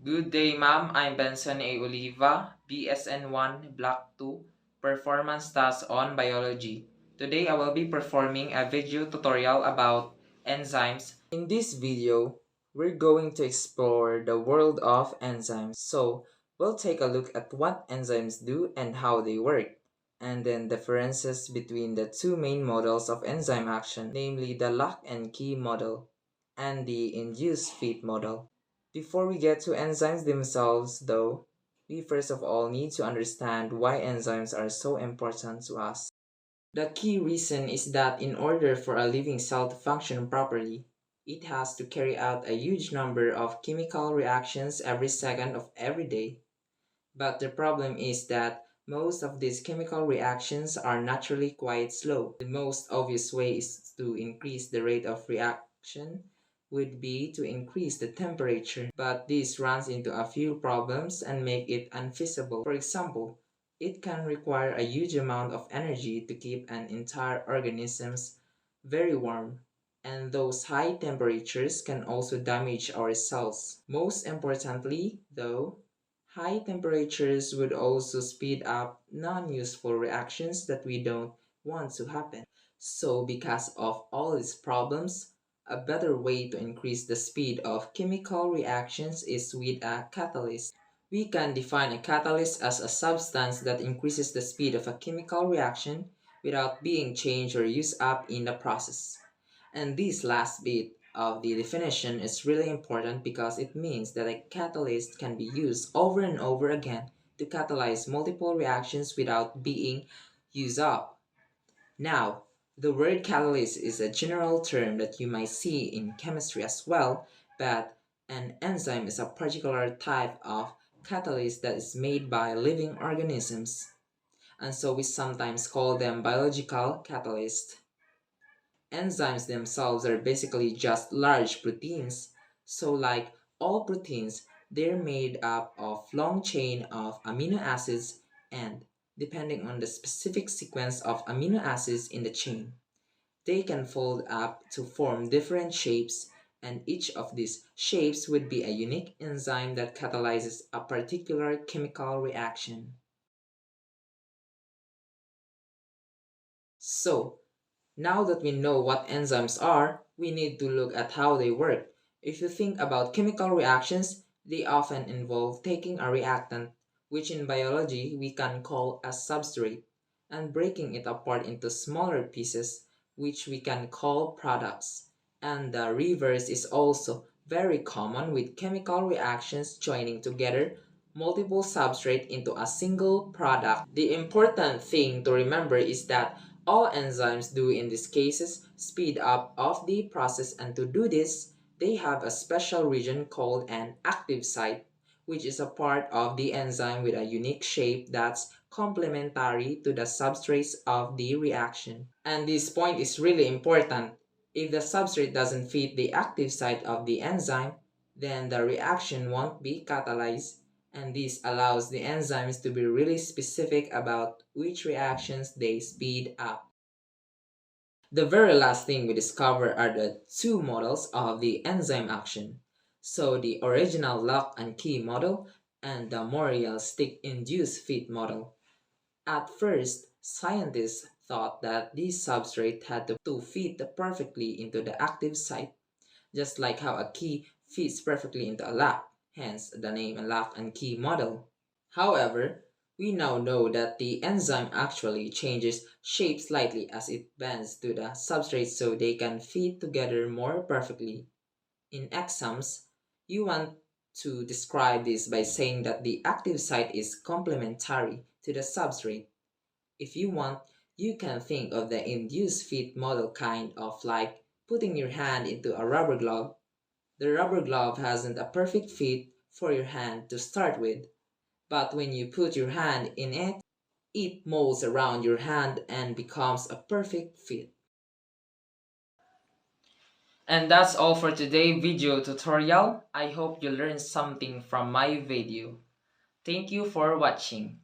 Good day, ma'am. I'm Benson A. Oliva, BSN1 Block 2, Performance Task on Biology. Today, I will be performing a video tutorial about enzymes. In this video, we're going to explore the world of enzymes. So, we'll take a look at what enzymes do and how they work, and then differences between the two main models of enzyme action, namely the lock and key model and the induced fit model. Before we get to enzymes themselves, though, we first of all need to understand why enzymes are so important to us. The key reason is that in order for a living cell to function properly, it has to carry out a huge number of chemical reactions every second of every day. But the problem is that most of these chemical reactions are naturally quite slow. The most obvious way is to increase the rate of reaction would be to increase the temperature, but this runs into a few problems and make it unfeasible. For example, it can require a huge amount of energy to keep an entire organisms very warm, and those high temperatures can also damage our cells. Most importantly, though, high temperatures would also speed up non-useful reactions that we don't want to happen. So because of all these problems, a better way to increase the speed of chemical reactions is with a catalyst. We can define a catalyst as a substance that increases the speed of a chemical reaction without being changed or used up in the process. And this last bit of the definition is really important because it means that a catalyst can be used over and over again to catalyze multiple reactions without being used up. Now, the word catalyst is a general term that you might see in chemistry as well, but an enzyme is a particular type of catalyst that is made by living organisms, and so we sometimes call them biological catalysts. Enzymes themselves are basically just large proteins, so like all proteins, they're made up of long chain of amino acids and, depending on the specific sequence of amino acids in the chain, they can fold up to form different shapes, and each of these shapes would be a unique enzyme that catalyzes a particular chemical reaction. So, now that we know what enzymes are, we need to look at how they work. If you think about chemical reactions, they often involve taking a reactant, which in biology we can call a substrate, and breaking it apart into smaller pieces, which we can call products. And the reverse is also very common with chemical reactions joining together multiple substrate into a single product. The important thing to remember is that all enzymes do in these cases speed up of the process, and to do this, they have a special region called an active site, which is a part of the enzyme with a unique shape that's complementary to the substrates of the reaction. And this point is really important. If the substrate doesn't fit the active site of the enzyme, then the reaction won't be catalyzed, and this allows the enzymes to be really specific about which reactions they speed up. The very last thing we discover are the two models of the enzyme action. So the original lock and key model and the more realistic induced fit model. At first, scientists thought that this substrate had to fit perfectly into the active site, just like how a key fits perfectly into a lock, hence the name lock and key model. However, we now know that the enzyme actually changes shape slightly as it bends to the substrate so they can fit together more perfectly. In exams, you want to describe this by saying that the active site is complementary to the substrate. If you want, you can think of the induced fit model kind of like putting your hand into a rubber glove. The rubber glove hasn't a perfect fit for your hand to start with, but when you put your hand in it, it molds around your hand and becomes a perfect fit. And that's all for today's video tutorial. I hope you learned something from my video. Thank you for watching.